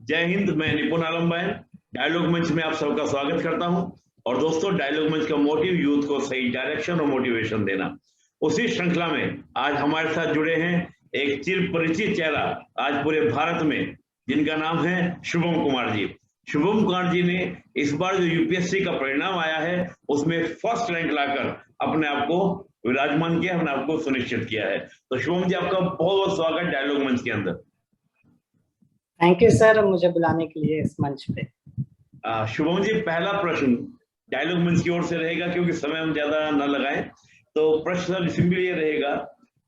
जय हिंद। मैं निपुण आलम भाई डायलॉग मंच में आप सबका स्वागत करता हूं। और दोस्तों, डायलॉग मंच का मोटिव यूथ को सही डायरेक्शन और मोटिवेशन देना। उसी श्रृंखला में आज हमारे साथ जुड़े हैं एक चिर परिचित चेहरा आज पूरे भारत में, जिनका नाम है शुभम कुमार जी। शुभम कुमार जी ने इस बार जो यूपीएससी का परिणाम आया है उसमें फर्स्ट रैंक लाकर अपने आप को विराजमान किया, अपने आप को सुनिश्चित किया है। तो शुभम जी, आपका बहुत बहुत स्वागत डायलॉग मंच के अंदर। थैंक यू सर, मुझे बुलाने के लिए इस मंच पे। शुभम जी, पहला प्रश्न डायलॉग मंच की ओर से रहेगा, क्योंकि समय हम ज्यादा न लगाएं। तो प्रश्न सिंपली ये रहेगा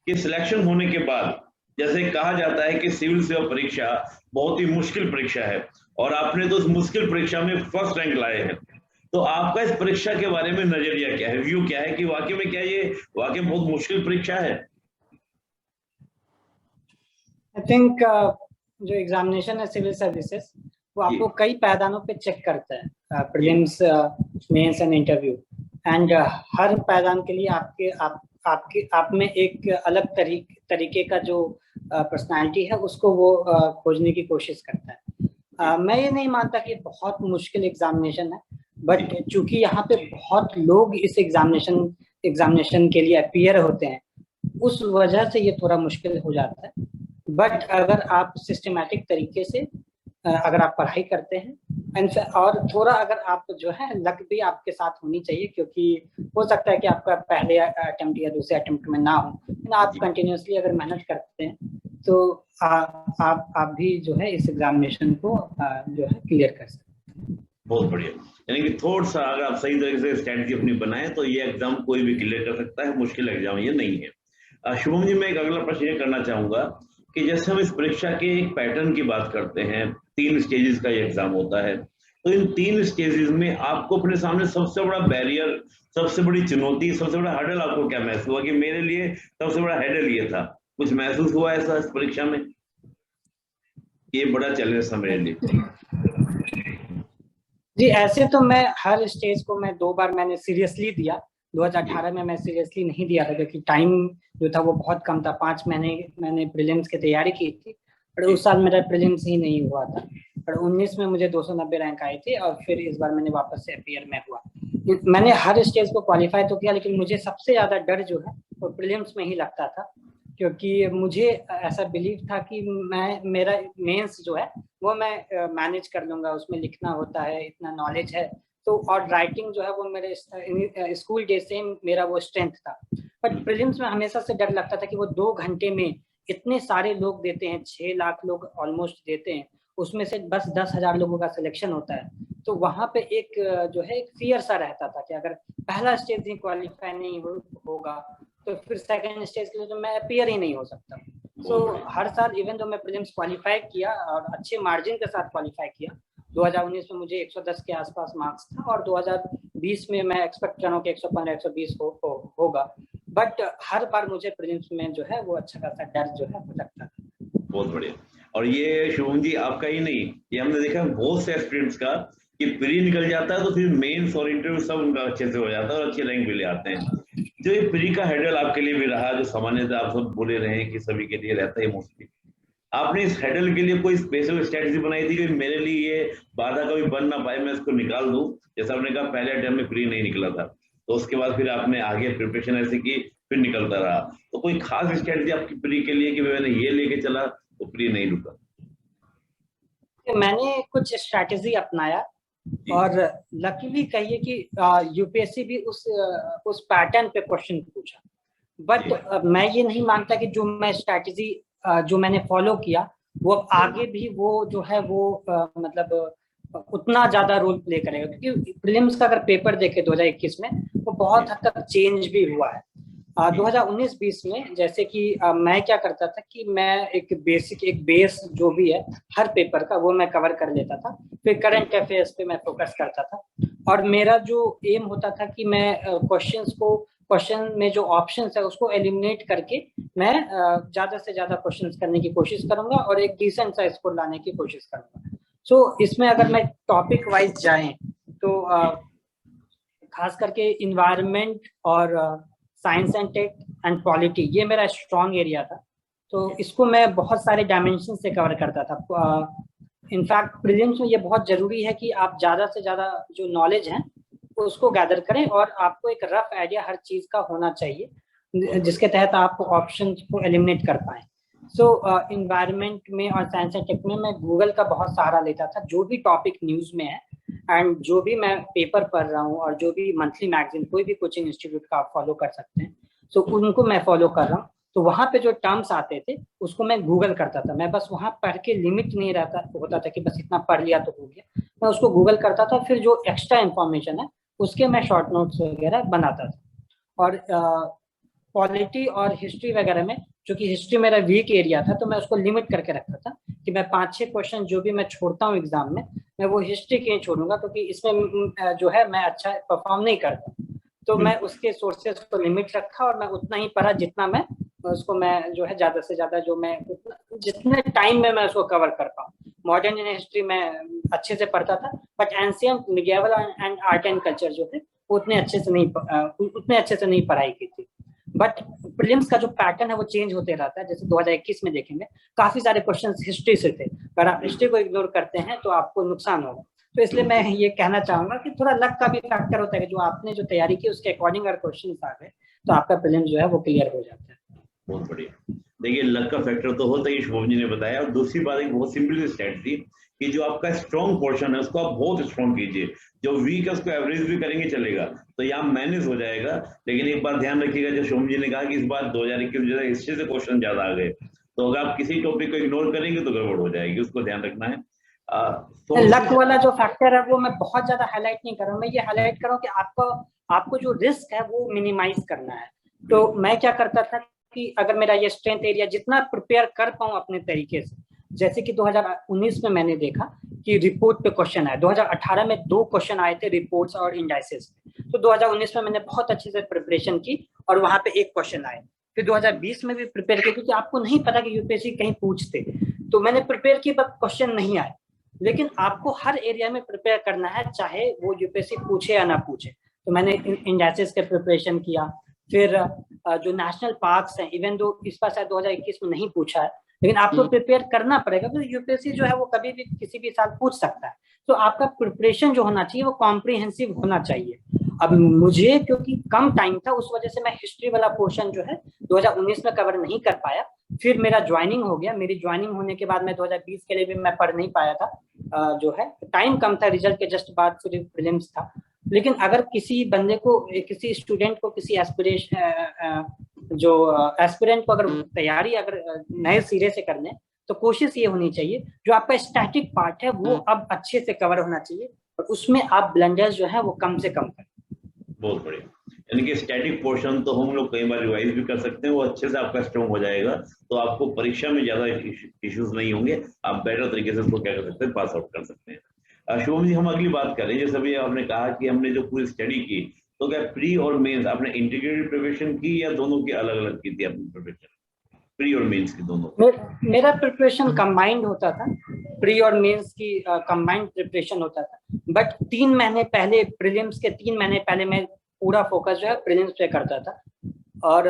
कि सिलेक्शन होने के बाद, जैसे कहा जाता है कि सिविल सेवा परीक्षा बहुत ही मुश्किल परीक्षा है और आपने तो उस मुश्किल परीक्षा में फर्स्ट रैंक लाए हैं, तो आपका इस परीक्षा के बारे में नजरिया क्या है, व्यू क्या है कि वाकई में क्या ये वाकई बहुत मुश्किल परीक्षा है? आई थिंक जो एग्जामिनेशन है सिविल सर्विसेज, वो आपको कई पायदानों पे चेक करता है, prelims, mains and interview. And हर पायदान के लिए आप में एक अलग तरीके का जो पर्सनालिटी है उसको वो खोजने की कोशिश करता है। मैं ये नहीं मानता कि बहुत मुश्किल एग्जामिनेशन है, बट चूंकि यहाँ पे बहुत लोग इस एग्जामिनेशन के लिए अपीयर होते हैं, उस वजह से ये थोड़ा मुश्किल हो जाता है। बट अगर आप सिस्टमैटिक तरीके से अगर आप पढ़ाई करते हैं और थोड़ा अगर आप जो है लक भी आपके साथ होनी चाहिए, क्योंकि हो सकता है कि आपका पहले अटेम्प्ट या दूसरे अटेम्प्ट में ना हो, लेकिन आप कंटिन्यूसली अगर मेहनत करते हैं तो आप भी जो है इस एग्जामिनेशन को जो है क्लियर कर सकते हैं। बहुत बढ़िया। यानी कि थोड़ा सा अगर आप सही तरीके से स्ट्रेटजी अपनी बनाएं तो ये एग्जाम कोई भी क्लियर कर सकता है, मुश्किल एग्जाम ये नहीं है। शुभम जी, मैं एक अगला प्रश्न ये करना चाहूंगा कि जैसे हम इस परीक्षा के एक पैटर्न की बात करते हैं, 3 स्टेजेस का ये एग्जाम होता है, तो इन 3 स्टेजेस में आपको अपने सामने सबसे बड़ा बैरियर, सबसे बड़ी चुनौती, सबसे बड़ा हर्डल आपको क्या महसूस हुआ कि मेरे लिए सबसे बड़ा हर्डल ये था? कुछ महसूस हुआ ऐसा इस परीक्षा में, ये बड़ा चैलेंज था मेरे लिए? जी, ऐसे तो मैं हर स्टेज को मैं 2 बार मैंने सीरियसली दिया। 2018 में मैं सीरियसली नहीं दिया था, क्योंकि टाइम जो था वो बहुत कम था। 5 महीने मैंने प्रीलिम्स की तैयारी की थी, पर उस साल मेरा प्रीलिम्स ही नहीं हुआ था। पर 19 में मुझे 290 रैंक आई थी और फिर इस बार मैंने वापस से अपीयर में हुआ। मैंने हर स्टेज को क्वालिफाई तो किया, लेकिन मुझे सबसे ज्यादा डर जो है वो प्रीलिम्स में ही लगता था, क्योंकि मुझे ऐसा बिलीव था कि मेरा मेंस जो है वो मैं मैनेज कर लूंगा, उसमें लिखना होता है, इतना नॉलेज है तो, और राइटिंग जो है वो मेरे स्कूल डे से मेरा वो स्ट्रेंथ था। बट प्रीलिम्स में हमेशा से डर लगता था कि वो 2 घंटे में इतने सारे लोग देते हैं, 6 लाख लोग ऑलमोस्ट देते हैं, उसमें से बस 10,000 लोगों का सिलेक्शन होता है। तो वहां पे एक जो है एक फियर सा रहता था कि अगर पहला स्टेज ही क्वालिफाई नहीं होगा तो फिर सेकंड स्टेज के लिए तो मैं अपीयर ही नहीं हो सकता। सो हर साल इवन तो मैं प्रीलिम्स क्वालिफाई किया और अच्छे मार्जिन के साथ क्वालिफाई किया। 2019 में मुझे 110 के आसपास मार्क्स था और 2020 में मैं एक्सपेक्ट कर रहा हूँ कि 115 120 होगा। बट हर बार मुझे प्रीलिम्स में जो है वो अच्छा खासा डर जो है लगता था। बहुत बढ़िया। और ये शुभम जी आपका ही नहीं, ये हमने देखा बहुत से स्टूडेंट्स का कि प्री निकल जाता है तो फिर मेंस और इंटरव्यू सब उनका अच्छे से हो जाता है और अच्छे रैंक भी ले आते हैं। जो ये प्री का हेडल आपके लिए भी रहा, जो सामान्यतः आप सब बोले रहे हैं कि सभी के लिए रहता है मोस्टली, आपने इस हेडल के लिए कोई स्पेशल स्ट्रेटजी बनाई थी कि मेरे लिए ये बाधा कभी बन ना पाए, मैं इसको निकाल दूं? जैसा आपने कहा पहले अटेम्प्ट में प्री नहीं निकला था, तो उसके बाद फिर आपने आगे प्रिपरेशन ऐसी की, फिर निकलता रहा, तो कोई खास स्ट्रेटजी आपकी प्री के लिए कि मैंने ये लेके चला तो प्री नहीं रुका? मैंने कुछ स्ट्रैटेजी अपनाया और लकीली कहिए कि यूपीएससी भी उस पैटर्न पे क्वेश्चन पूछा। बट मैं ये नहीं मानता कि जो मैं स्ट्रैटेजी जो मैंने फॉलो किया वो आगे भी वो जो है वो मतलब उतना ज्यादा रोल प्ले करेगा, क्योंकि प्रीलिम्स का अगर पेपर देखे 2021 में वो बहुत हद तक चेंज भी हुआ है। 2019-20 में जैसे कि मैं क्या करता था कि मैं एक बेस जो भी है हर पेपर का वो मैं कवर कर लेता था, फिर करंट अफेयर्स पे मैं फोकस करता था। और मेरा जो एम होता था कि मैं क्वेश्चन में जो ऑप्शंस है उसको एलिमिनेट करके मैं ज्यादा से ज्यादा क्वेश्चंस करने की कोशिश करूंगा और एक डिसेंट सा स्कोर लाने की कोशिश करूंगा। सो इसमें अगर मैं टॉपिक वाइज जाएं तो खास करके इन्वायरमेंट और science and tech and polity, ये मेरा स्ट्रॉन्ग एरिया था। तो इसको मैं बहुत सारे डायमेंशन से कवर करता था। इनफैक्ट प्रीलिम्स में ये बहुत जरूरी है कि आप ज्यादा से ज्यादा जो नॉलेज है उसको गैदर करें, और आपको एक रफ आइडिया हर चीज का होना चाहिए जिसके तहत आप ऑप्शन को एलिमिनेट कर पाए। सो इन्वायरमेंट में और साइंस एंड टेक में मैं गूगल का बहुत सहारा लेता था, जो भी टॉपिक न्यूज में है एंड जो भी मैं पेपर पढ़ रहा हूँ और जो भी मंथली मैगजीन, कोई भी कोचिंग इंस्टीट्यूट का आप फॉलो कर सकते हैं, सो उनको मैं फॉलो कर रहा हूँ। तो वहां पे जो टर्म्स आते थे उसको मैं गूगल करता था। मैं बस वहां पढ़ के लिमिट नहीं रहता होता था कि बस इतना पढ़ लिया तो हो गया, मैं उसको गूगल करता था, फिर जो एक्स्ट्रा इन्फॉर्मेशन है उसके मैं शॉर्ट नोट्स वगैरह बनाता था। और पॉलिटी और हिस्ट्री वगैरह में, क्योंकि हिस्ट्री मेरा वीक एरिया था, तो मैं उसको लिमिट करके रखता था कि मैं 5-6 क्वेश्चन जो भी मैं छोड़ता हूँ एग्जाम में, मैं वो हिस्ट्री के ही छोड़ूंगा, क्योंकि इसमें जो है मैं अच्छा परफॉर्म नहीं करता। तो मैं उसके सोर्सेस को लिमिट रखा और मैं उतना ही पढ़ा जितना मैं उसको मैं जो है ज्यादा से ज्यादा जो मैं जितने टाइम में मैं उसको कवर कर पाऊँ। मॉडर्न हिस्ट्री में अच्छे से पढ़ता था, but ancient medieval and art and culture जो थे उतने अच्छे से नहीं पढ़ाई की थी। बट प्रीलिम्स का जो पैटर्न है वो चेंज होते रहता है। जैसे 2021 में देखेंगे काफी सारे क्वेश्चंस हिस्ट्री से थे, अगर आप हिस्ट्री को इग्नोर करते हैं तो आपको नुकसान होगा। तो इसलिए मैं ये कहना चाहूंगा कि थोड़ा लक का भी फैक्टर होता है कि जो आपने जो तैयारी की उसके अकॉर्डिंग अगर क्वेश्चन आ गए तो आपका प्रीलिम्स जो है वो क्लियर हो जाता है। बहुत बढ़िया। देखिए लक का फैक्टर तो होता ही, शुभम जी ने बताया। और दूसरी बात एक बहुत सिंपल स्टेट थी कि जो आपका स्ट्रॉन्ग पोर्शन है उसको आप बहुत स्ट्रॉन्ग कीजिए, जो वीक है उसको एवरेज भी करेंगे चलेगा, तो यहाँ मैनेज हो जाएगा। लेकिन एक बात ध्यान रखिएगा, जो शुभम जी ने कहा कि इस बार 2021 में हिस्ट्री से क्वेश्चन ज्यादा आ गए, तो अगर आप किसी टॉपिक को इग्नोर करेंगे तो गड़बड़ हो जाएगी, उसको ध्यान रखना है। लक वाला जो फैक्टर है वो मैं बहुत ज्यादा हाईलाइट नहीं कर रहा हूँ, मैं ये हाईलाइट कर रहा हूँ कि आपको जो रिस्क है वो मिनिमाइज करना है। तो मैं क्या करता था कि अगर मेरा ये स्ट्रेंथ एरिया जितना प्रिपेयर कर पाऊँ अपने तरीके से, जैसे कि 2019 में मैंने देखा कि रिपोर्ट पे क्वेश्चन आए, 2018 में 2 क्वेश्चन आए थे रिपोर्ट्स और इंडाइसेस पे, तो 2019 में मैंने बहुत अच्छे से प्रिपरेशन की और वहां पे 1 क्वेश्चन आए। फिर 2020 में भी प्रिपेयर किया, क्योंकि आपको नहीं पता कि यूपीएससी कहीं पूछते, तो मैंने प्रिपेयर किया बट क्वेश्चन नहीं आए। लेकिन आपको हर एरिया में प्रिपेयर करना है, चाहे वो यूपीएससी पूछे या ना पूछे। तो मैंने इंडाइसेस के प्रिपरेशन किया, फिर जो नेशनल पार्क्स हैं, इवन दो इस बार शायद 2021 में नहीं पूछा है, लेकिन आपको प्रिपेयर करना पड़ेगा, क्योंकि यूपीएससी जो है वो कभी भी किसी भी साल पूछ सकता है। तो आपका प्रिपरेशन जो होना चाहिए वो कॉम्प्रिहेंसिव होना चाहिए। अब मुझे क्योंकि कम टाइम था उस वजह से मैं हिस्ट्री वाला पोर्शन जो है 2019 में कवर नहीं कर पाया। फिर मेरा ज्वाइनिंग हो गया, मेरी ज्वाइनिंग होने के बाद मैं 2020 के लिए भी मैं पढ़ नहीं पाया था, जो है टाइम कम था, रिजल्ट के जस्ट बाद फिर प्रीलिम्स था। लेकिन अगर किसी बंदे को, किसी स्टूडेंट को, किसी एस्पिरेंट को अगर तैयारी अगर नए सिरे से करने, तो कोशिश ये होनी चाहिए जो आपका स्टैटिक पार्ट है वो अब अच्छे से कवर होना चाहिए, और उसमें आप ब्लंडर्स जो है वो कम से कम करें। बहुत बढ़िया। यानी कि स्टैटिक पोर्शन तो हम लोग कई बार रिवाइज भी कर सकते हैं, वो अच्छे से आपका स्ट्रॉन्ग हो जाएगा, तो आपको परीक्षा में ज्यादा इश्यूज नहीं होंगे, आप बेटर तरीके से उसको क्या कर सकते हैं, पास आउट कर सकते हैं। शुभम जी, हम अगली बात करें। जैसे अभी आपने कहा कि हमने जो पूरी स्टडी की, तो क्या प्री और मेंस आपने इंटीग्रेटेड प्रिपरेशन की या दोनों की अलग अलग की थी अपनी प्रिपरेशन, प्री और मेंस की दोनों? मेरा प्रिपरेशन कंबाइंड होता था, प्री और मेंस की कंबाइंड प्रिपरेशन होता था। बट 3 महीने पहले, प्रीलिम्स के 3 महीने पहले मैं पूरा फोकस जो है प्रीलिम्स पे करता था, और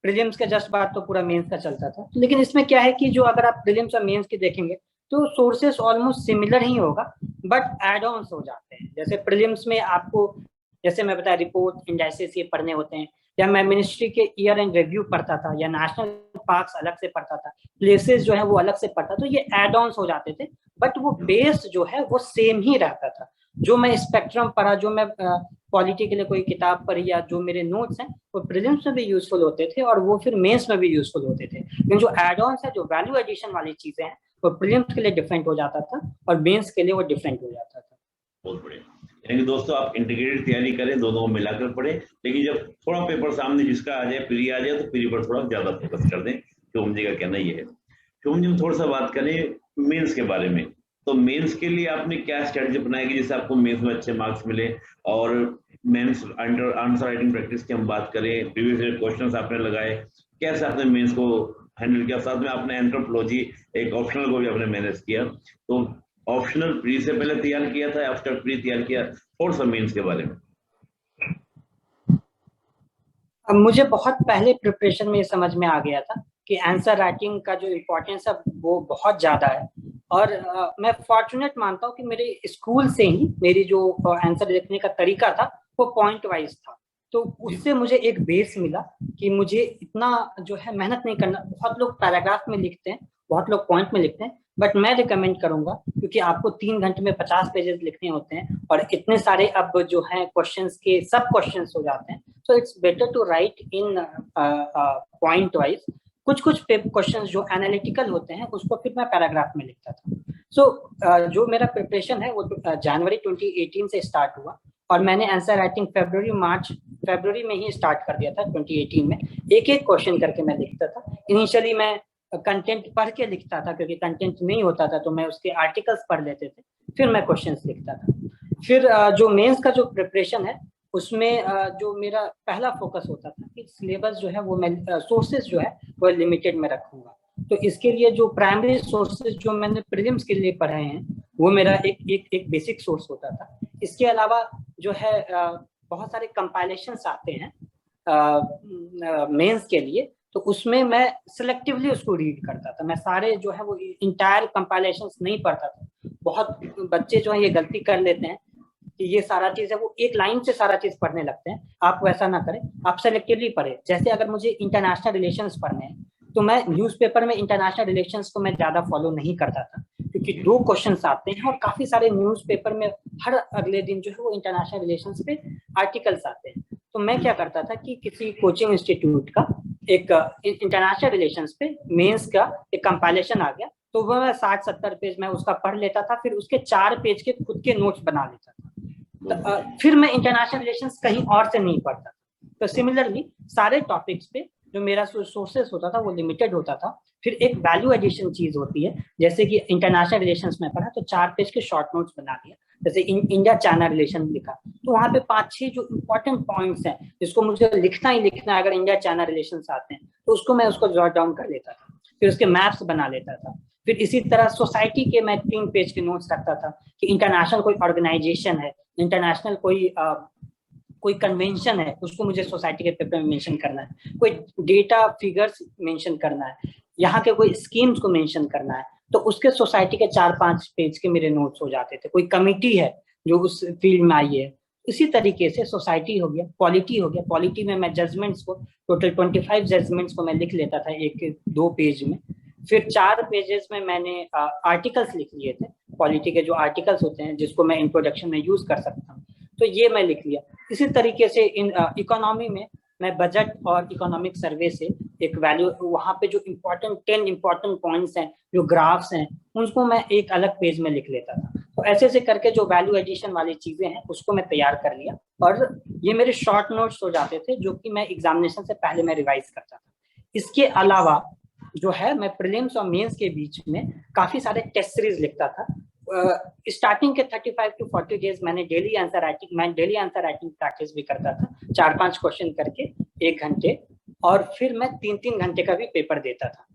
प्रीलिम्स के जस्ट बाद तो पूरा मेंस का चलता था। लेकिन इसमें क्या है कि जो अगर आप प्रीलिम्स और मेंस की देखेंगे तो सोर्सेस ऑलमोस्ट सिमिलर ही होगा, बट एड ऑन्स हो जाते हैं। जैसे प्रीलिम्स में आपको, जैसे मैं बताया, रिपोर्ट, इंडाइसेस ये पढ़ने होते हैं, या मैं मिनिस्ट्री के ईयर एंड रिव्यू पढ़ता था, या नेशनल पार्क्स अलग से पढ़ता था, प्लेसेस जो है वो अलग से पढ़ता, तो ये एड ऑन्स हो जाते थे, बट वो बेस जो है वो सेम ही रहता था। जो मैं स्पेक्ट्रम पढ़ा, जो मैं पॉलिटी के लिए कोई किताब पढ़ी, या जो मेरे नोट्स हैं, वो प्रीलिम्स में भी यूजफुल होते थे और वो फिर मेंस में भी यूजफुल होते थे। लेकिन जो एड ऑन्स है, जो वैल्यू एडिशन वाली चीजें हैं, वो प्रीलिम्स के लिए डिफरेंट हो जाता था और मेंस के लिए वो डिफरेंट हो जाता था। बहुत बढ़िया। यानी दोस्तों, आप इंटीग्रेटेड तैयारी करें, दोनों को मिलाकर पढ़ें, लेकिन जब थोड़ा पेपर सामने जिसका आ जाए, प्री आ जाए, तो प्री पर थोड़ा ज्यादा फोकस कर दें। शुभम जी का कहना ये है। शुभम जी, थोड़ा सा बात करें मेंस के बारे में। तो मेंस के लिए आपने क्या स्ट्रेटजी अपनाई कि जिससे आपको मेंस में अच्छे मार्क्स मिले? और मेंस आंसर राइटिंग प्रैक्टिस की हम बात करें, प्रीवियस क्वेश्चंस आपने लगाए, कैसे आपने मेंस को हैंडल किया? साथ में आपने एंथ्रोपोलॉजी एक ऑप्शनल को भी आपने मैनेज किया, तो ऑप्शनल प्री से पहले तैयार किया था, आफ्टर प्री तैयार किया? और सब मेंस के बारे में अब मुझे बहुत पहले प्रिपरेशन में समझ में आ गया था कि आंसर राइटिंग का जो इम्पोर्टेंस है वो बहुत ज्यादा है, और मैं फॉर्चुनेट मानता हूँ कि मेरे स्कूल से ही मेरी जो आंसर लिखने का तरीका था वो पॉइंट वाइज था, तो उससे मुझे एक बेस मिला कि मुझे इतना जो है मेहनत नहीं करना। बहुत लोग पैराग्राफ में लिखते हैं, बहुत लोग पॉइंट में लिखते हैं, बट मैं रिकमेंड करूंगा क्योंकि आपको 3 घंटे में 50 पेजेस लिखने होते हैं और इतने सारे अब जो है क्वेश्चंस के सब क्वेश्चंस हो जाते हैं, so it's better to write in point wise. कुछ कुछ क्वेश्चन जो एनालिटिकल होते हैं उसको फिर मैं पैराग्राफ में लिखता था। सो जो मेरा प्रिपरेशन है वो जनवरी 2018 से स्टार्ट हुआ और मैंने आंसर राइटिंग फरवरी में ही स्टार्ट कर दिया था 2018 में। एक एक क्वेश्चन करके मैं लिखता था। इनिशियली मैं कंटेंट पढ़ के लिखता था क्योंकि कंटेंट नहीं होता था तो मैं उसके आर्टिकल्स पढ़ लेते थे, फिर मैं क्वेश्चंस लिखता था। फिर जो मेंस का जो प्रिपरेशन है उसमें जो मेरा पहला फोकस होता था कि सिलेबस जो है वो मैं सोर्सेज जो है वो लिमिटेड में रखूंगा। तो इसके लिए जो प्राइमरी सोर्सेज जो मैंने प्रीलिम्स के लिए पढ़े हैं वो मेरा एक बेसिक सोर्स होता था। इसके अलावा जो है बहुत सारे कंपाइलेशंस आते हैं मेंस के लिए, तो उसमें मैं सिलेक्टिवली उसको रीड करता था। मैं सारे जो है वो इंटायर कंपाइलेशंस नहीं पढ़ता था। बहुत बच्चे जो है ये गलती कर लेते हैं कि ये सारा चीज है वो एक लाइन से सारा चीज पढ़ने लगते हैं। आप वैसा ना करें, आप सेलेक्टिवली पढ़े। जैसे अगर मुझे इंटरनेशनल रिलेशंस पढ़ने हैं तो मैं न्यूज़पेपर में इंटरनेशनल रिलेशंस को मैं ज्यादा फॉलो नहीं करता था क्योंकि 2 क्वेश्चंस आते हैं और काफी सारे न्यूज़पेपर में हर अगले दिन जो है वो इंटरनेशनल रिलेशंस पे आर्टिकल्स आते हैं। तो मैं क्या करता था कि किसी कोचिंग इंस्टीट्यूट का एक इंटरनेशनल रिलेशंस पे मेंस का एक कंपाइलेशन आ गया तो वो मैं 60-70 पेज में उसका पढ़ लेता था, फिर उसके 4 पेज के खुद के नोट्स बना लेता था। फिर मैं इंटरनेशनल रिलेशंस कहीं और से नहीं पढ़ता। तो सिमिलरली सारे टॉपिक्स पे जो मेरा सोर्सेस होता था वो लिमिटेड होता था। फिर एक वैल्यू एडिशन चीज होती है, जैसे कि इंटरनेशनल रिलेशंस में पढ़ा तो 4 पेज के शॉर्ट नोट्स बना दिया। जैसे इंडिया चाइना रिलेशन लिखा तो वहाँ पे 5-6 जो इंपॉर्टेंट पॉइंट्स हैं जिसको मुझे लिखना ही लिखना है अगर इंडिया चाइना रिलेशन आते हैं तो उसको मैं उसको जॉट डाउन कर लेता था, फिर उसके मैप्स बना लेता था। फिर इसी तरह सोसाइटी के मैं 3 पेज के नोट्स रखता था कि इंटरनेशनल कोई ऑर्गेनाइजेशन है, इंटरनेशनल कोई कन्वेंशन है, उसको मुझे सोसाइटी के पेपर में मेंशन करना है, कोई डेटा फिगर्स मेंशन करना है, यहाँ के कोई स्कीम्स को मेंशन करना है, तो उसके सोसाइटी के 4-5 पेज के मेरे नोट्स हो जाते थे। कोई कमिटी है जो उस फील्ड में आई है, इसी तरीके से सोसाइटी हो गया, पॉलिटी हो गया। पॉलिटी में मैं जजमेंट्स को टोटल 25 जजमेंट्स को मैं लिख लेता था 1-2 पेज में। फिर 4 पेजेस में मैंने आर्टिकल्स लिख लिए थे, पॉलिटी के जो आर्टिकल्स होते हैं जिसको मैं इंट्रोडक्शन में यूज कर सकता हूँ, तो ये मैं लिख लिया। इसी तरीके से इन इकोनॉमी में मैं बजट और इकोनॉमिक सर्वे से एक वैल्यू, वहाँ पे जो 10 इम्पोर्टेंट पॉइंट्स हैं, जो ग्राफ्स हैं, उनको मैं एक अलग पेज में लिख लेता था। तो ऐसे ऐसे करके जो वैल्यू एडिशन वाली चीजें हैं उसको मैं तैयार कर लिया और ये मेरे शॉर्ट नोट्स हो जाते थे जो कि मैं एग्जामिनेशन से पहले मैं रिवाइज करता था। इसके अलावा जो है मैं प्रीलिम्स और मेंस के बीच में काफी सारे टेस्ट सीरीज लिखता था। स्टार्टिंग के 35 to 40 डेज मैंने डेली आंसर राइटिंग प्रैक्टिस भी करता था, 4-5 क्वेश्चन करके 1 घंटे, और फिर मैं 3-3 घंटे का भी पेपर देता था।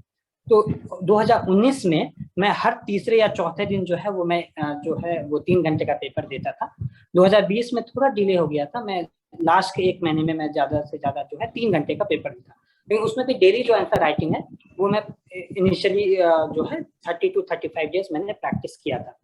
तो 2019 में मैं हर तीसरे या चौथे दिन जो है वो मैं जो है वो 3 घंटे का पेपर देता था। 2020 में थोड़ा डिले हो गया था, मैं लास्ट के 1 महीने में मैं ज्यादा से ज्यादा जो है 3 घंटे का पेपर देता, लेकिन उसमें भी डेली जो आंसर राइटिंग है वो मैं इनिशियली जो है 30 to 35 डेज मैंने प्रैक्टिस किया था।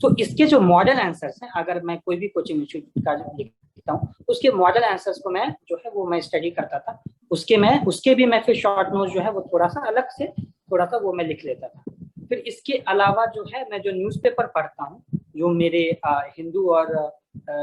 तो इसके जो मॉडल आंसर्स हैं, अगर मैं कोई भी कोचिंग इंस्टीट्यूट का लिखता हूँ उसके मॉडल आंसर्स को मैं जो है वो मैं स्टडी करता था। उसके भी मैं फिर शॉर्ट नोट्स जो है वो थोड़ा सा अलग से थोड़ा सा वो मैं लिख लेता था। फिर इसके अलावा जो है मैं जो न्यूज़पेपर पढ़ता हूँ, जो मेरे हिंदू और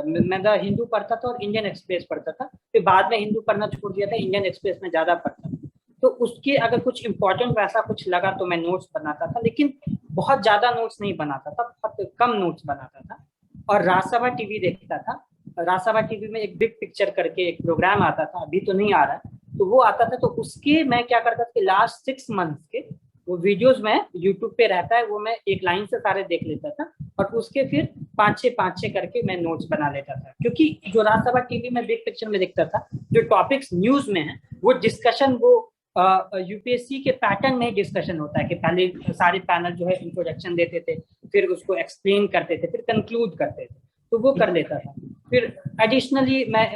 मैं हिंदू पढ़ता था और इंडियन एक्सप्रेस पढ़ता था, फिर बाद में हिंदू पढ़ना छोड़ दिया था, इंडियन एक्सप्रेस में ज्यादा पढ़ता था। तो उसके अगर कुछ इंपॉर्टेंट वैसा कुछ लगा तो मैं नोट्स बनाता था, लेकिन बहुत ज्यादा नोट्स नहीं बनाता था, बहुत कम नोट्स बनाता था। और राज्यसभा टीवी देखता था। राज्यसभा टीवी में एक बिग पिक्चर करके एक प्रोग्राम आता था, अभी तो नहीं आ रहा है, तो वो आता था। तो उसके मैं क्या करता था कि लास्ट 6 मंथ्स के वो वीडियोस में यूट्यूब पे रहता है, वो मैं एक लाइन से सारे देख लेता था और उसके फिर 5-6 करके मैं नोट्स बना लेता था। क्योंकि जो राज्यसभा टीवी में बिग पिक्चर में दिखता था, जो टॉपिक्स न्यूज में है वो डिस्कशन, वो यूपीएससी के पैटर्न में डिस्कशन होता है कि पहले सारे पैनल जो है इंट्रोडक्शन देते थे, फिर उसको एक्सप्लेन करते थे, फिर कंक्लूड करते थे, तो वो कर लेता था। फिर एडिशनली मैं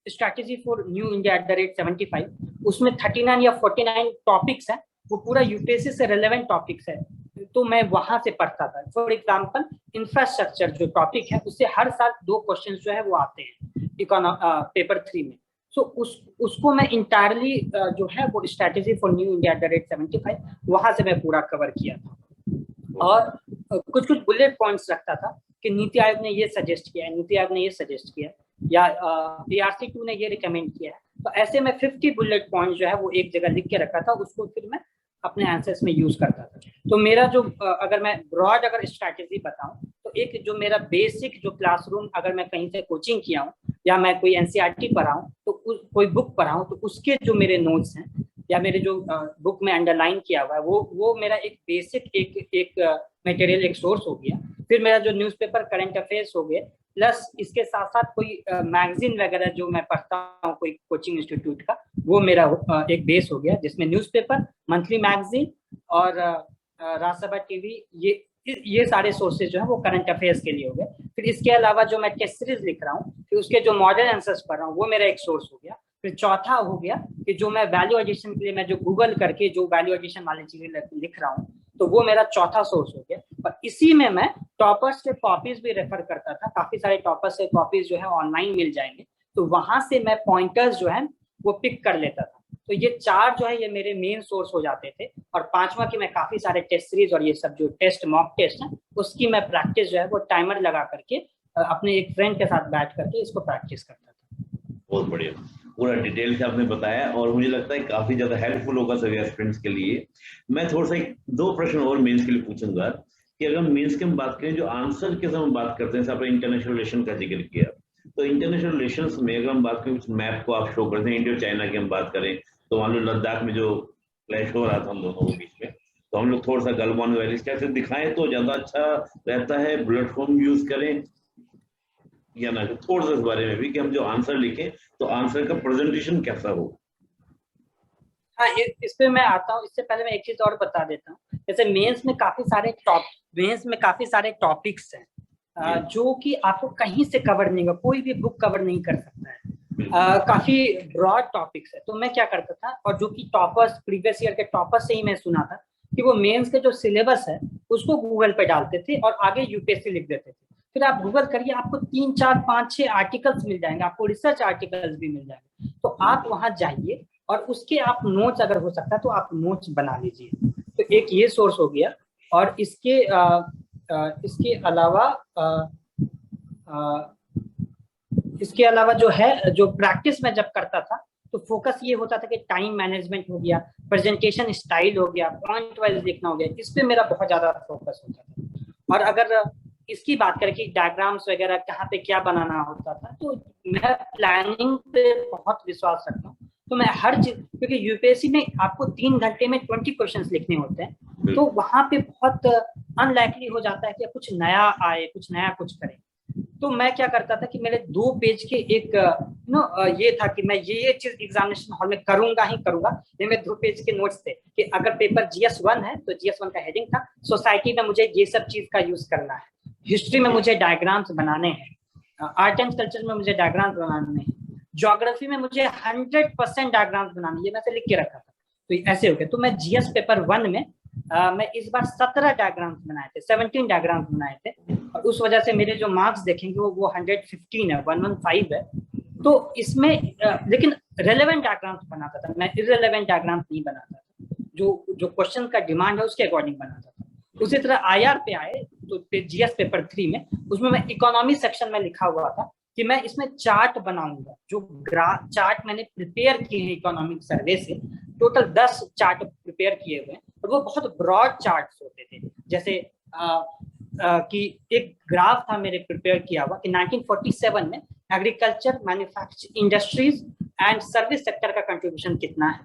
स्ट्रैटेजी फॉर न्यू इंडिया @75, उसमें 39 या 49 टॉपिक्स हैं, वो पूरा यूपीएससी से रिलेवेंट टॉपिक्स है। तो मैं वहां से पढ़ता था। फॉर एग्जाम्पल इंफ्रास्ट्रक्चर जो टॉपिक है उससे हर साल 2 क्वेश्चन जो है वो आते हैं पेपर 3 में। सो उसको मैं इंटायरली जो है वो स्ट्रेटेजी फॉर न्यू इंडिया @75 वहां से मैं पूरा कवर किया था। और कुछ कुछ बुलेट पॉइंट्स रखता था कि नीति आयोग ने ये सजेस्ट किया है, नीति आयोग ने ये सजेस्ट किया या ARC2 ने ये रिकमेंड किया है। तो ऐसे में 50 बुलेट पॉइंट जो है वो एक जगह लिख के रखा था, उसको फिर मैं अपने आंसर्स में यूज करता था। तो मेरा जो अगर मैं ब्रॉड अगर स्ट्रैटेजी बताऊं तो एक जो मेरा बेसिक जो क्लासरूम अगर मैं कहीं से कोचिंग किया हूं या मैं कोई NCERT पढ़ा हूं तो कोई बुक पढ़ा हूं तो उसके जो मेरे नोट्स हैं या मेरे जो बुक में अंडरलाइन किया हुआ है वो मेरा एक बेसिक एक मटेरियल, एक सोर्स हो गया। फिर मेरा जो न्यूज़पेपर करंट अफेयर्स हो गए, प्लस इसके साथ साथ कोई मैगजीन वगैरह जो मैं पढ़ता हूँ कोई कोचिंग इंस्टीट्यूट का, वो मेरा एक बेस हो गया, जिसमें न्यूज़पेपर, मंथली मैगजीन और राज्यसभा टीवी, ये सारे सोर्सेज जो है वो करंट अफेयर्स के लिए हो गए। फिर इसके अलावा जो मैं टेस्ट सीरीज लिख रहा हूँ, फिर उसके जो मॉडल आंसर्स पढ़ रहा हूँ वो मेरा एक सोर्स हो गया। फिर चौथा हो गया कि जो मैं वैल्यू एडिशन के लिए मैं जो गूगल करके जो वैल्यू एडिशन वाली चीजें लिख रहा हूँ, तो वो मेरा चौथा सोर्स हो गया। और इसी में मैं टॉपर्स के कॉपीज भी रेफर करता था। काफी सारे टॉपर्स के कॉपीज जो है ऑनलाइन मिल जाएंगे, तो वहां से मैं पॉइंटर्स जो है वो पिक कर लेता था। तो ये 4 जो है ये मेरे मेन सोर्स हो जाते थे। और 5वां की मैं काफी सारे टेस्ट सीरीज और ये सब जो टेस्ट मॉक टेस्ट है उसकी मैं प्रैक्टिस जो है वो टाइमर लगा करके अपने एक फ्रेंड के साथ बैठ करके इसको प्रैक्टिस करता था। बहुत बढ़िया, पूरा डिटेल से आपने बताया और मुझे लगता है काफी ज्यादा हेल्पफुल होगा सभी एस्पिरेंट्स के लिए। मैं थोड़ा सा 2 प्रश्न और मेंस के लिए पूछूंगा कि अगर मेंस की हम बात करें, जो आंसर के समय बात करते हैं, आपने इंटरनेशनल रिलेशन का जिक्र किया, तो इंटरनेशनल रिलेशंस में अगर हम बात करें, कुछ मैप को आप शो करते हैं, इंडिया चाइना की हम बात करें तो मान लो लद्दाख में जो क्लैश हो रहा था हम दोनों के बीच में, तो हम लोग थोड़ा सा गलवान वैली कैसे दिखाएं तो ज्यादा अच्छा रहता है, बुलेट फॉर्म यूज करें या ना, थोड़ा सा इस बारे में भी कि हम जो आंसर लिखें तो आंसर का प्रेजेंटेशन कैसा हो। हाँ, इस पे मैं आता हूँ। इससे पहले मैं एक चीज और बता देता हूँ। जैसे मेंस में काफी सारे टॉपिक्स हैं जो कि आपको कहीं से कवर नहीं होगा, कोई भी बुक कवर नहीं कर सकता है। काफी ब्रॉड टॉपिक्स है। तो मैं क्या करता था, और जो कि टॉपर्स, प्रीवियस ईयर के टॉपर्स से ही मैं सुना था कि वो मेंस के जो सिलेबस है उसको गूगल पे डालते थे और आगे यूपीएससी लिख देते थे। फिर आप गूगल करिए, आपको 3, 4, 5, 6 आर्टिकल्स मिल जाएंगे, आपको रिसर्च आर्टिकल्स भी मिल जाएंगे। तो आप वहां जाइए और उसके आप नोट्स, अगर हो सकता है तो आप नोट्स बना लीजिए। तो एक ये सोर्स हो गया। और इसके अलावा जो है, जो प्रैक्टिस में जब करता था तो फोकस ये होता था कि टाइम मैनेजमेंट हो गया, प्रेजेंटेशन स्टाइल हो गया, पॉइंट वाइज लिखना हो गया, इस पे मेरा बहुत ज्यादा फोकस होता था। और अगर इसकी बात करें कि डायग्राम्स वगैरह कहाँ पे क्या बनाना होता था, तो मैं प्लानिंग पे बहुत विश्वास रखता हूँ। तो मैं हर चीज, क्योंकि यूपीएससी में आपको 3 घंटे में 20 क्वेश्चंस लिखने होते हैं, तो वहां पे बहुत अनलाइकली हो जाता है कि कुछ नया आए, कुछ नया कुछ करें। तो मैं क्या करता था कि मेरे 2 पेज के एक ये था कि मैं ये चीज एग्जामिनेशन हॉल में करूंगा ही करूंगा। ये मेरे 2 पेज के नोट्स थे कि अगर पेपर GS1 है तो GS1 का हेडिंग था सोसाइटी में मुझे ये सब चीज का यूज करना है, हिस्ट्री में मुझे डायग्राम्स बनाने हैं, आर्ट एंड कल्चर में मुझे डायग्राम्स बनाने हैं, ज्योग्राफी में मुझे 100% डायग्राम्स बनाने, ये मैं लिख के रखा था। तो ऐसे हो गया। तो मैं GS पेपर 1 में मैं इस बार 17 डायग्राम्स बनाए थे, 17 डायग्राम्स बनाए थे। और उस वजह से मेरे जो मार्क्स देखेंगे वो 115 है, 115 है। तो इसमें लेकिन रेलेवेंट डायग्राम्स बनाता था मैं, इररेलेवेंट डायग्राम्स नहीं बनाता था। जो क्वेश्चन का डिमांड है उसके अकॉर्डिंग बनाता था। उसी तरह IR पे आए तो GS पेपर 3 में, उसमें मैं इकोनॉमी सेक्शन में लिखा हुआ था कि मैं इसमें चार्ट बनाऊंगा। जो चार्ट मैंने प्रिपेयर किए हैं इकोनॉमिक सर्वे से, टोटल 10 चार्ट प्रिपेयर किए हुए हैं और वो बहुत ब्रॉड चार्ट्स होते थे। जैसे कि एक ग्राफ था मेरे प्रिपेयर किया हुआ कि 1947 में agriculture, manufacturing, industries and service sector का कंट्रीब्यूशन कितना है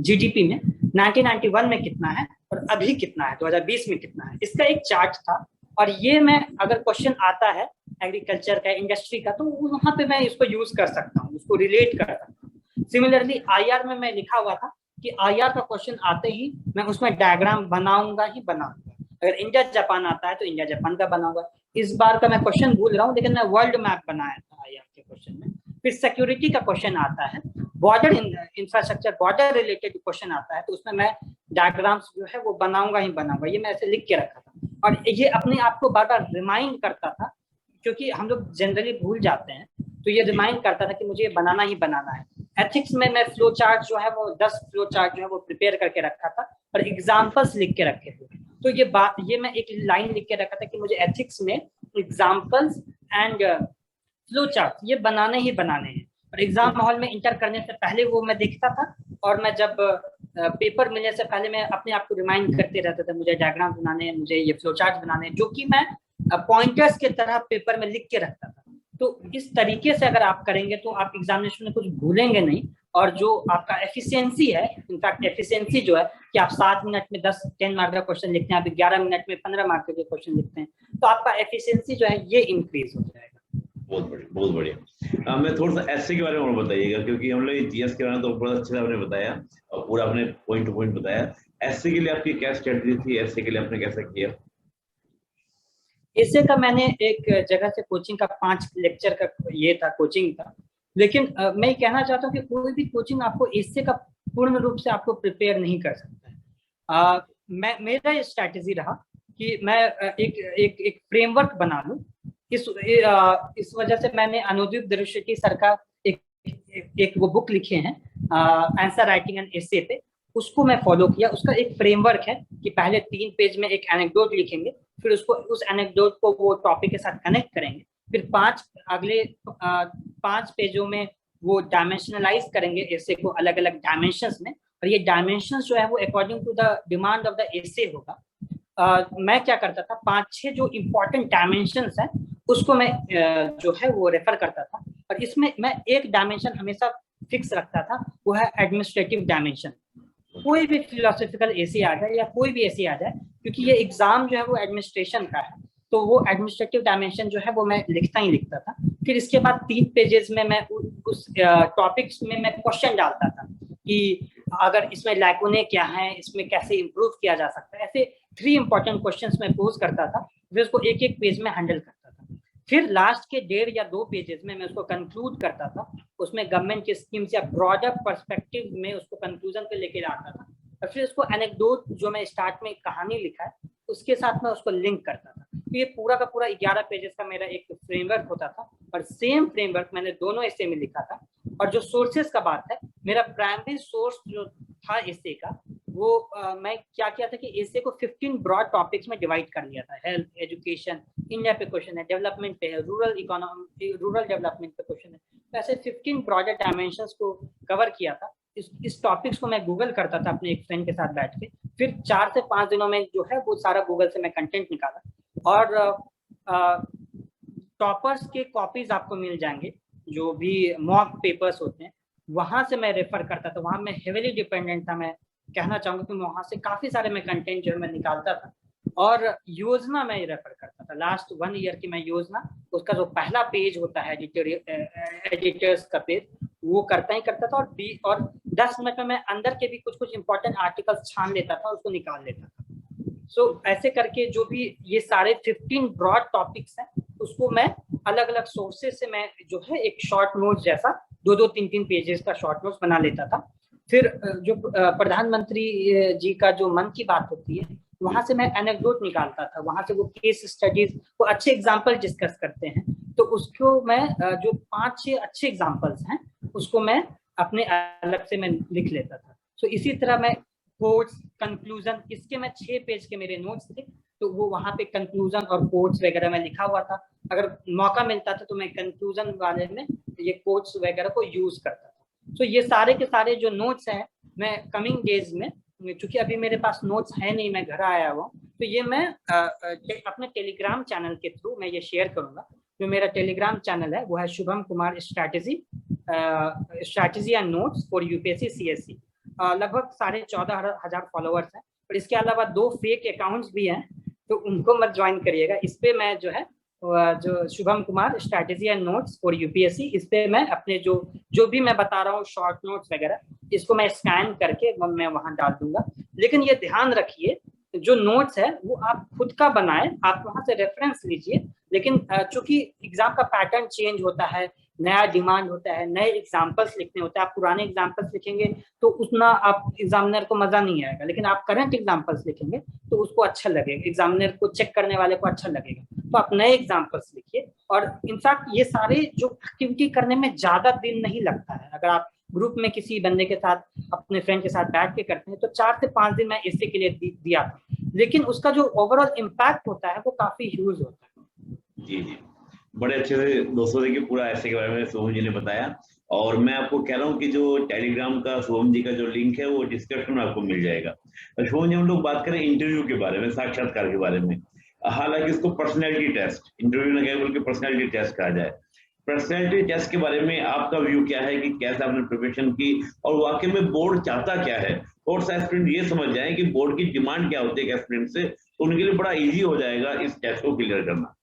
GDP में, 1991 में कितना है और अभी कितना है, 2020 में कितना है, इसका एक चार्ट था। और ये मैं, अगर क्वेश्चन आता है एग्रीकल्चर का, इंडस्ट्री का, तो वहां पे मैं इसको यूज कर सकता हूँ, उसको रिलेट कर सकता हूँ। सिमिलरली IR में मैं लिखा हुआ था कि IR का क्वेश्चन आते ही मैं उसमें डायग्राम बनाऊंगा ही बनाऊंगा। अगर इंडिया जापान आता है तो इंडिया जापान का बनाऊंगा। इस बार का मैं क्वेश्चन भूल रहा हूँ, लेकिन मैं वर्ल्ड मैप बनाया था IR के क्वेश्चन में। फिर सिक्योरिटी का क्वेश्चन आता है, border infrastructure, border related question आता है, तो उसमें मैं डायग्राम्स जो है वो बनाऊंगा ही बनाऊंगा, ये मैं ऐसे लिख के रखा था। और ये अपने आप को बार बार रिमाइंड करता था, क्योंकि हम लोग जनरली भूल जाते हैं, तो ये रिमाइंड करता था कि मुझे ये बनाना ही बनाना है। एथिक्स में मैं फ्लो चार्ट जो है वो 10 फ्लो चार्ट जो है वो प्रिपेयर करके रखा था और एग्जाम्पल्स लिख के रखे थे। तो ये मैं एक लाइन लिख के रखा था कि मुझे एथिक्स में एग्जाम्पल्स एंड फ्लो चार्ट ये बनाने ही बनाने हैं। और एग्जाम हॉल में इंटर करने से पहले वो मैं देखता था, और मैं जब पेपर मिलने से पहले मैं अपने आप को रिमाइंड करते रहता था, मुझे डायग्राम बनाने हैं, मुझे ये फ्लो चार्ट बनाने हैं, जो कि मैं पॉइंटर्स के तरह पेपर में लिख के रखता था। तो इस तरीके से अगर आप करेंगे तो आप एग्जामिनेशन में कुछ भूलेंगे नहीं, और जो आपका एफिशिएंसी है, इनफैक्ट एफिशिएंसी जो है कि आप 7 मिनट में 10 मार्क का क्वेश्चन लिखते हैं, आप 11 मिनट में 15 मार्क के क्वेश्चन लिखते हैं, तो आपका एफिशिएंसी जो है ये इंक्रीज हो जाएगा। बहुत बढ़िया, बहुत बढ़िया। मैं थोड़ा सा एसए के बारे में और बताइएगा, क्योंकि हम लोग जीएस के बारे में तो बहुत अच्छे से आपने बताया और पूरा आपने पॉइंट टू पॉइंट बताया। एसए के लिए आपकी क्या स्ट्रेटजी थी, एसए के लिए आपने कैसा किया? एसए का मैंने एक जगह से कोचिंग का 5 लेक्चर का ये था, कोचिंग था, लेकिन मैं कहना चाहता हूँ कि कोई भी कोचिंग आपको एसए का पूर्ण रूप से आपको प्रिपेयर नहीं कर सकता है। मेरा स्ट्रैटेजी रहा कि मैं एक फ्रेमवर्क बना लूं। इस वजह से मैंने अनुदीप दृष्टि सर का एक वो बुक लिखे हैं, आंसर राइटिंग एंड एसे पे, उसको मैं फॉलो किया। उसका एक फ्रेमवर्क है कि पहले 3 पेज में एक एनेक्डोट लिखेंगे, फिर उसको उस एनेक्डोट को वो टॉपिक के साथ कनेक्ट करेंगे, फिर 5 पेजों में वो डायमेंशनलाइज करेंगे एसे को अलग अलग डायमेंशंस में, और ये डायमेंशंस जो है वो according to the demand of the essay होगा। मैं क्या करता था, 5-6 जो इम्पोर्टेंट डायमेंशंस है उसको मैं जो है वो रेफर करता था, और इसमें मैं एक डायमेंशन हमेशा फिक्स रखता था, वो है एडमिनिस्ट्रेटिव डायमेंशन। कोई भी फिलोसॉफिकल एसे आ जाए या कोई भी एसे आ जाए, क्योंकि ये एग्जाम जो है वो एडमिनिस्ट्रेशन का है, तो वो एडमिनिस्ट्रेटिव डायमेंशन जो है वो मैं लिखता ही लिखता था। फिर इसके बाद 3 पेजेस में मैं उस टॉपिक्स में मैं क्वेश्चन डालता था कि अगर इसमें लैकुने क्या है, इसमें कैसे इम्प्रूव किया जा सकता है, ऐसे 3 इंपॉर्टेंट क्वेश्चंस मैं पोज करता था, फिर उसको एक पेज में हैंडल करता था। फिर लास्ट के 1.5 या 2 पेजेस में मैं उसको कंक्लूड करता था, उसमें गवर्नमेंट के स्कीम्स या ब्रॉडर पर्सपेक्टिव में उसको कंक्लूजन पे लेके आता था, और फिर उसको एनेक्डोट जो मैं स्टार्ट में कहानी लिखा है उसके साथ में उसको लिंक करता था। तो ये पूरा का पूरा 11 पेजेस का मेरा एक फ्रेमवर्क होता था, और सेम फ्रेमवर्क मैंने दोनों एसे में लिखा था। और जो सोर्सेस का बात है, मेरा प्राइमरी सोर्स जो था एसे का, वो मैं क्या किया था कि एसे को 15 ब्रॉड टॉपिक्स में डिवाइड कर लिया था। हेल्थ, एजुकेशन, इंडिया पे क्वेश्चन है, डेवलपमेंट पे है, रूरल इकोनॉमी, रूरल डेवलपमेंट पे क्वेश्चन है, तो ऐसे 15 ब्रॉडर डायमेंशंस को कवर किया था। इस टॉपिक्स को मैं गूगल करता था अपने एक फ्रेंड के साथ बैठ के, फिर 4 से 5 दिनों में जो है वो सारा गूगल से मैं कंटेंट निकाला, और टॉपर्स के कॉपीज आपको मिल जाएंगे, जो भी मॉक पेपर्स होते हैं वहां से मैं रेफर करता था। वहां मैं हेविली डिपेंडेंट था, मैं कहना चाहूंगा कि वहां से काफी सारे मैं कंटेंट जो है मैं निकालता था, और योजना मैं रेफर करता था। लास्ट 1 ईयर की मैं योजना, उसका जो पहला पेज होता है एडिटर्स का पेज, वो करता ही करता था, और 10 मिनट में मैं अंदर के भी कुछ इंपॉर्टेंट आर्टिकल्स छान लेता था, उसको निकाल लेता था। सो ऐसे करके जो भी ये सारे 15 ब्रॉड टॉपिक्स हैं, उसको मैं अलग अलग सोर्सेज से मैं जो है एक शॉर्ट नोट्स जैसा 2-2, 3-3 पेजेस का शॉर्ट नोट्स बना लेता था। फिर जो प्रधानमंत्री जी का जो मन की बात होती है, वहां से मैं एनेक्डोट निकालता था, वहां से वो केस स्टडीज, वो अच्छे एग्जाम्पल डिस्कस करते हैं, तो उसको मैं जो 5-6 अच्छे एग्जाम्पल्स हैं उसको मैं अपने अलग से मैं लिख लेता था। सो इसी तरह मैं कोट्स, कंक्लूजन, इसके मैं 6 पेज के मेरे नोट्स थे, तो वो वहां पे कंक्लूजन और कोट्स वगैरह में लिखा हुआ था। अगर मौका मिलता था तो मैं कंक्लूजन वाले में ये कोट्स वगैरह को यूज करता था। तो ये सारे के सारे जो नोट्स हैं, मैं कमिंग डेज में, क्योंकि अभी मेरे पास नोट्स है नहीं, मैं घर आया हुआ, तो ये मैं अपने टेलीग्राम चैनल के थ्रू मैं ये शेयर करूंगा। जो मेरा टेलीग्राम चैनल है वो है Shubham Kumar strategy and notes for UPSC CSC. लगभग 14,500 फॉलोअर्स हैं, और इसके अलावा 2 फेक अकाउंट्स भी हैं, तो उनको मत ज्वाइन करिएगा। इस पे मैं जो है जो Shubham Kumar strategy and notes for UPSC, इस पे मैं अपने जो भी मैं बता रहा हूँ शॉर्ट नोट्स वगैरह, इसको मैं स्कैन करके मैं वहां डाल दूंगा। लेकिन ये ध्यान रखिए, जो नोट्स है वो आप खुद का बनाए, आप वहां से रेफरेंस लीजिए, लेकिन चूंकि एग्जाम का पैटर्न चेंज होता है, नया डिमांड होता है, नए एग्जाम्पल्स लिखने होते हैं। आप पुराने एग्जाम्पल्स लिखेंगे तो उतना आप एग्जामिनर को मजा नहीं आएगा, लेकिन आप करंट एग्जाम्पल्स लिखेंगे तो उसको अच्छा लगेगा, एग्जामिनर को चेक करने वाले को अच्छा लगेगा। तो आप नए एग्जाम्पल्स लिखिए। और इनफैक्ट ये सारे जो एक्टिविटी करने में ज्यादा दिन नहीं लगता है। अगर आप ग्रुप में किसी बंदे के साथ, अपने फ्रेंड के साथ बैठ के करते हैं तो 4 से 5 दिन मैं इसी के लिए दिया था, लेकिन उसका जो ओवरऑल इम्पैक्ट होता है वो काफी ह्यूज होता है। जी जी, बड़े अच्छे से दोस्तों देखिए पूरा ऐसे के बारे में सोहम जी ने बताया। और मैं आपको कह रहा हूँ कि जो टेलीग्राम का सोहम जी का जो लिंक है वो डिस्क्रिप्शन में आपको मिल जाएगा। सोहम जी, हम लोग बात करें इंटरव्यू के बारे में, साक्षात्कार के बारे में, हालांकि इसको पर्सनैलिटी टेस्ट, इंटरव्यू न कहे बल्कि पर्सनैलिटी टेस्ट कहा जाए। पर्सनैलिटी टेस्ट के बारे में आपका व्यू क्या है कि कैसे आपने प्रिपरेशन की और वाकई में बोर्ड चाहता क्या है? और एस्पिरेंट ये समझ जाए कि बोर्ड की डिमांड क्या होती है एस्पिरेंट से, तो उनके लिए बड़ा इजी हो जाएगा इस टेस्ट को क्लियर करना।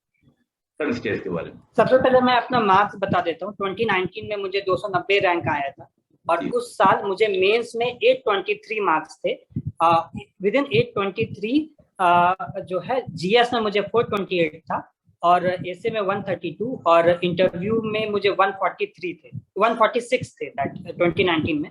सर इस टेस्ट के बारे में सबसे पहले मैं अपना मार्क्स बता देता हूँ। 2019 में मुझे 290 रैंक आया था और उस साल मुझे मेंस में 823 मार्क्स थे। विद इन 823 जो है जीएस में मुझे 428 था और एसे में 132 और इंटरव्यू में मुझे 146 थे 2019 में।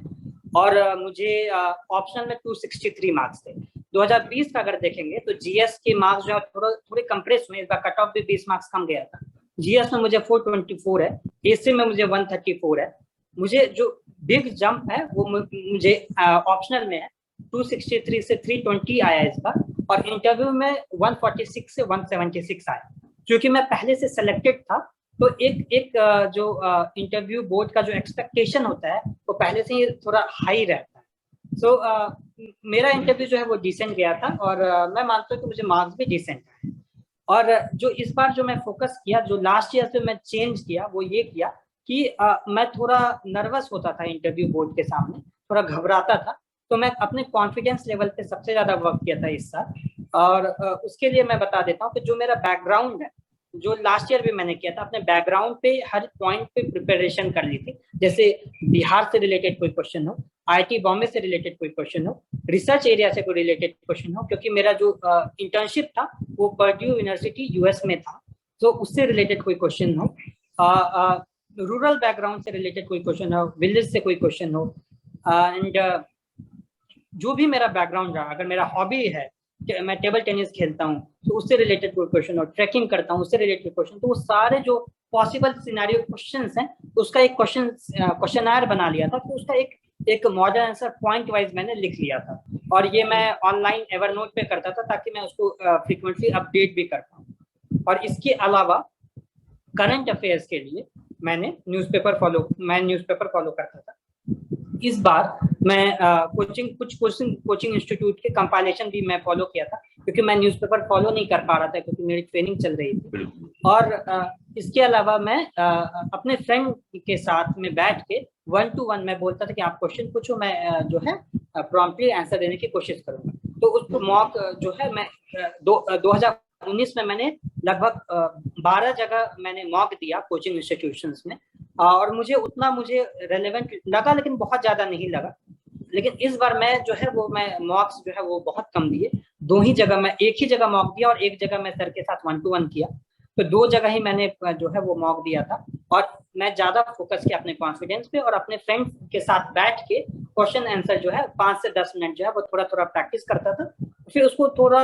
और मुझे ऑप्शनल में 263 मार्क्स थे। 2020 का अगर देखेंगे तो जीएस के मार्क्स जो है थोड़े कंप्रेस हुए, इस बार कट ऑफ भी 20 मार्क्स कम गया था। जीएस में मुझे 424 है, एसी में मुझे 134 है। मुझे जो बिग जंप है वो मुझे ऑप्शनल में है, 263 से 320 आया इस बार, और इंटरव्यू में 146 से 176 आया। क्योंकि मैं पहले से सिलेक्टेड था तो एक जो इंटरव्यू बोर्ड का जो एक्सपेक्टेशन होता है वो पहले से ही थोड़ा हाई रहता है। सो मेरा इंटरव्यू जो है वो डिसेंट गया था और मैं मानता हूँ कि मुझे मार्क्स भी डिसेंट आए। और जो इस बार जो मैं फोकस किया, जो लास्ट ईयर से मैं चेंज किया, वो ये किया कि मैं थोड़ा नर्वस होता था इंटरव्यू बोर्ड के सामने, थोड़ा घबराता था। तो मैं अपने कॉन्फिडेंस लेवल पे सबसे ज्यादा वर्क किया था इस साल। और उसके लिए मैं बता देता हूँ कि जो मेरा बैकग्राउंड है, जो लास्ट ईयर भी मैंने किया था, अपने बैकग्राउंड पे हर पॉइंट पे प्रिपरेशन कर ली थी। जैसे बिहार से रिलेटेड कोई क्वेश्चन हो, आईआईटी बॉम्बे से रिलेटेड कोई क्वेश्चन हो, रिसर्च एरिया से कोई रिलेटेड क्वेश्चन हो, क्योंकि मेरा जो इंटर्नशिप था वो पर्ड्यू यूनिवर्सिटी यूएस में था, तो उससे रिलेटेड कोई क्वेश्चन हो, रूरल बैकग्राउंड से रिलेटेड कोई क्वेश्चन हो, विलेज से कोई क्वेश्चन हो, एंड जो भी मेरा बैकग्राउंड रहा, अगर मेरा हॉबी है मैं टेबल टेनिस खेलता हूँ तो उससे रिलेटेड कोई क्वेश्चन, और ट्रैकिंग करता हूँ उससे रिलेटेड क्वेश्चन, तो वो सारे जो पॉसिबल सिनेरियो क्वेश्चंस हैं उसका एक क्वेश्चनर बना लिया था। तो उसका एक मॉडल आंसर पॉइंट वाइज मैंने लिख लिया था और ये मैं ऑनलाइन एवरनोट पे करता था ताकि मैं उसको फ्रीक्वेंटली अपडेट भी कर पाऊँ। और इसके अलावा करंट अफेयर्स के लिए मैं न्यूज़पेपर फॉलो करता था। इस बार मैं कुछ कोचिंग इंस्टीट्यूट के कंपाइलेशन भी मैं फॉलो किया था, क्योंकि मैं न्यूज़पेपर फॉलो नहीं कर पा रहा था क्योंकि मेरी ट्रेनिंग चल रही थी। और इसके अलावा मैं अपने फ्रेंड के साथ में बैठ के 1 to 1 मैं बोलता था कि आप क्वेश्चन पूछो, मैं जो है प्रॉम्प्टली आंसर देने की कोशिश करूंगा। तो उसको मॉक जो है मैं 2019 में मैंने लगभग 12 जगह मैंने मॉक दिया कोचिंग इंस्टीट्यूशंस में, और मुझे रेलेवेंट लगा, लेकिन बहुत ज्यादा नहीं लगा। लेकिन इस बार मैं जो है वो मैं मॉक्स जो है वो बहुत कम दिए। एक ही जगह मॉक दिया और एक जगह मैं सर के साथ 1 to 1 किया। तो 2 जगह ही मैंने जो है वो मॉक दिया था और मैं ज्यादा फोकस किया अपने कॉन्फिडेंस पे और अपने फ्रेंड्स के साथ बैठ के क्वेश्चन आंसर जो है 5 से 10 मिनट जो है वो थोड़ा थोड़ा प्रैक्टिस करता था। फिर उसको थोड़ा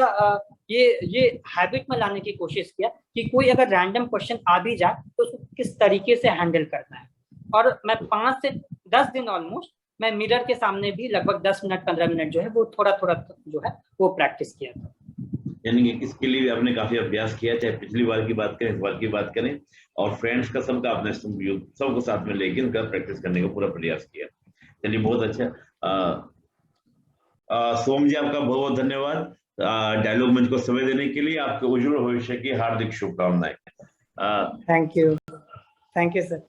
ये हैबिट में लाने की कोशिश किया कि कोई अगर रैंडम क्वेश्चन आ भी जाए तो उसको किस तरीके से हैंडल करना है। और मैं 5 से 10 दिन ऑलमोस्ट मैं मिरर के सामने भी लगभग 10 मिनट 15 मिनट जो है वो थोड़ा थोड़ा जो है वो प्रैक्टिस किया था। यानी कि इसके लिए भी आपने काफी अभ्यास किया, चाहे पिछली बार की बात करें, इस बार की बात करें, और फ्रेंड्स का सबका आपने सबको साथ में लेके उनका प्रैक्टिस करने का पूरा प्रयास किया। चलिए बहुत अच्छा। सोम जी आपका बहुत बहुत धन्यवाद डायलॉग मंच को समय देने के लिए। आपके उज्जवल भविष्य की हार्दिक शुभकामनाएं। Thank you sir.